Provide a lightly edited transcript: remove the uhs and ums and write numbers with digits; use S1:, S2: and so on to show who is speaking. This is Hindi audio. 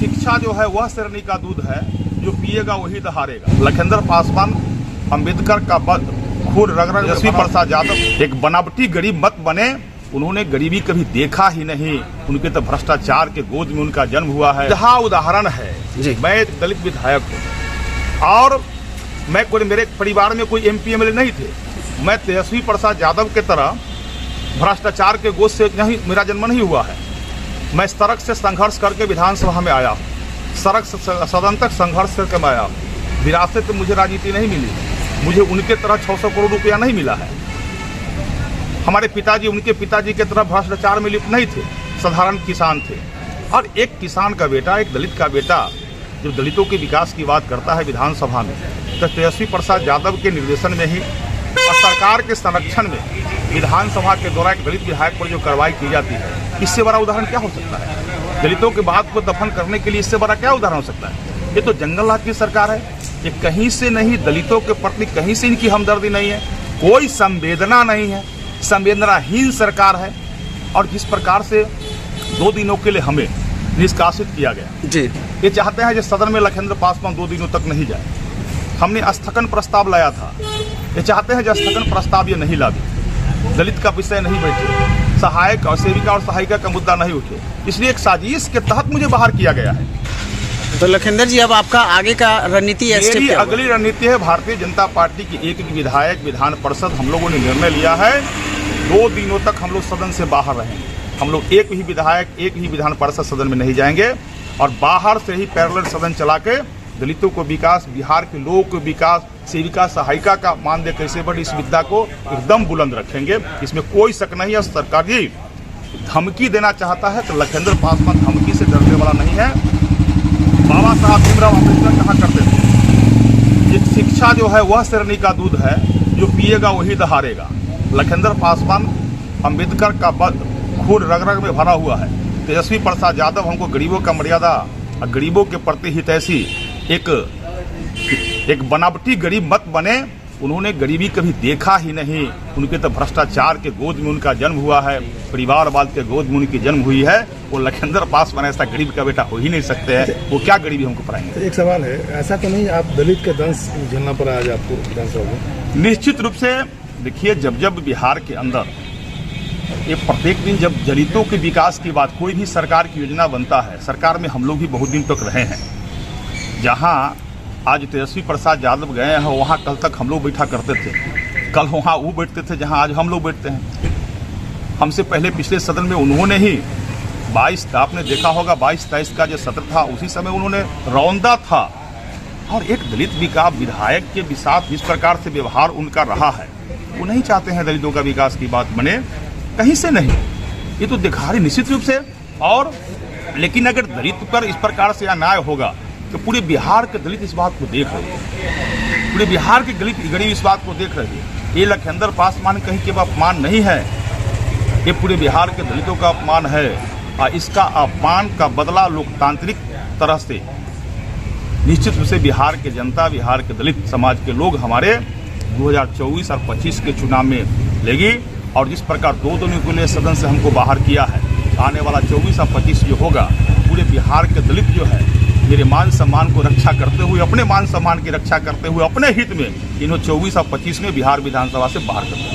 S1: शिक्षा जो है वह शेरनी का दूध है, जो पिएगा वही दहाड़ेगा। लखिंदर पासवान अंबेडकर का खून रग रग तेजस्वी प्रसाद यादव एक बनावटी गरीब मत बने। उन्होंने गरीबी कभी देखा ही नहीं। उनके तो भ्रष्टाचार के गोद में उनका जन्म हुआ है। जहाँ उदाहरण है, मैं एक दलित विधायक हूँ और मैं कोई मेरे परिवार में कोई MP MLA नहीं थे। मैं तेजस्वी प्रसाद यादव के तरह भ्रष्टाचार के गोद से नहीं, मेरा जन्म नहीं हुआ है। मैं सड़क से संघर्ष करके विधानसभा में आया, सड़क सदन तक संघर्ष करके मैं आया। विरासत से मुझे राजनीति नहीं मिली, मुझे उनके तरह 600 करोड़ रुपया नहीं मिला है। हमारे पिताजी उनके पिताजी के तरह भ्रष्टाचार में लिप्त नहीं थे, साधारण किसान थे। और एक किसान का बेटा, एक दलित का बेटा जब दलितों के विकास की बात करता है विधानसभा में, तो तेजस्वी प्रसाद यादव के निर्देशन में ही और सरकार के संरक्षण में विधानसभा के द्वारा एक दलित विधायक पर जो कार्रवाई की जाती है, इससे बड़ा उदाहरण क्या हो सकता है? दलितों के बात को दफन करने के लिए इससे बड़ा क्या उदाहरण हो सकता है? ये तो जंगल राज की सरकार है। ये कहीं से नहीं, दलितों के प्रति कहीं से इनकी हमदर्दी नहीं है, कोई संवेदना नहीं है, संवेदनाहीन सरकार है। और जिस प्रकार से 2 दिनों के लिए हमें निष्कासित किया गया जी, ये चाहते हैं कि सदन में लखिंदर पासवान 2 दिनों तक नहीं जाए। हमने स्थगन प्रस्ताव लाया था, ये चाहते हैं कि स्थगन प्रस्ताव ये नहीं लावे, दलित का विषय नहीं बैठे, सहायक और सेविका और सहायिका का मुद्दा नहीं उठे, इसलिए एक साजिश के तहत मुझे बाहर किया गया है।
S2: तो लखिंदर जी, अब आपका आगे का रणनीति
S1: मेरी अगली रणनीति है, भारतीय जनता पार्टी की एक विधायक विधान परिषद हम लोगों ने निर्णय लिया है, 2 दिनों तक हम लोग सदन से बाहर रहेंगे। हम लोग एक भी विधायक, एक ही विधान परिषद सदन में नहीं जाएंगे और बाहर से ही पैरेलल सदन चला के दलितों को विकास, बिहार के लोगों को विकास, सेविका सहायिका का मानदेय कैसे बढ़े, इस मुद्दा को एकदम बुलंद रखेंगे। इसमें कोई शक नहीं है। सरकार जी धमकी देना चाहता है तो लखिंदर पासवान धमकी से डरने वाला नहीं है। बाबा साहब भीमराव अम्बेडकर कहा करते थे, ये शिक्षा जो है वह शेरनी का दूध है, जो पिएगा वही दहाड़ेगा। लखिंदर पासवान अंबेडकर का खून रग रग में भरा हुआ है। तेजस्वी प्रसाद यादव हमको गरीबों का मर्यादा और गरीबों के प्रति हितैषी एक बनावटी गरीब मत बने। उन्होंने गरीबी कभी देखा ही नहीं। उनके तो भ्रष्टाचार के गोद में उनका जन्म हुआ है, परिवारवाद के गोद में उनकी जन्म हुई है। वो लखिंदर पासवान ऐसा गरीब का बेटा हो ही नहीं सकते हैं। वो क्या गरीबी हमको पढ़ाएंगे?
S3: एक सवाल है, ऐसा तो नहीं आप दलित के दंश झेलना पड़ा आज आपको विधानसभा में?
S1: निश्चित रूप से देखिए, जब बिहार के अंदर ये प्रत्येक दिन जब दलितों के विकास की बात, कोई भी सरकार की योजना बनता है, सरकार में हम लोग भी बहुत दिन तक रहे हैं। जहां आज तेजस्वी प्रसाद यादव गए हैं, वहां कल तक हम लोग बैठा करते थे, कल वहां वो बैठते थे जहां आज हम लोग बैठते हैं। हमसे पहले पिछले सदन में उन्होंने ही 22 का, आपने देखा होगा 22-23 का जो सत्र था, उसी समय उन्होंने रौंदा था। और एक दलित विधायक के साथ जिस प्रकार से व्यवहार उनका रहा है, वो नहीं चाहते हैं दलितों का विकास की बात बने, कहीं से नहीं। ये तो दिखा रही निश्चित रूप से। और लेकिन अगर दलित पर इस प्रकार से अन्याय होगा तो पूरे बिहार के दलित इस बात को देख रहे हैं, पूरे बिहार के गरीब इस बात को देख रहे हैं। ये लखिंदर पासवान कहीं के अपमान नहीं है, ये पूरे बिहार के दलितों का अपमान है। और इसका अपमान का बदला लोकतांत्रिक तरह से निश्चित रूप से बिहार के जनता, बिहार के दलित समाज के लोग हमारे 2024 और 25 के चुनाव में लेगी। और जिस प्रकार 2 दिनों के लिए सदन से हमको बाहर किया है, आने वाला 24 और 25 जो होगा, पूरे बिहार के दलित जो है मेरे मान सम्मान को रक्षा करते हुए, अपने मान सम्मान की रक्षा करते हुए, अपने हित में इन्होंने 24 और 25 में बिहार विधानसभा से बाहर कर दिया।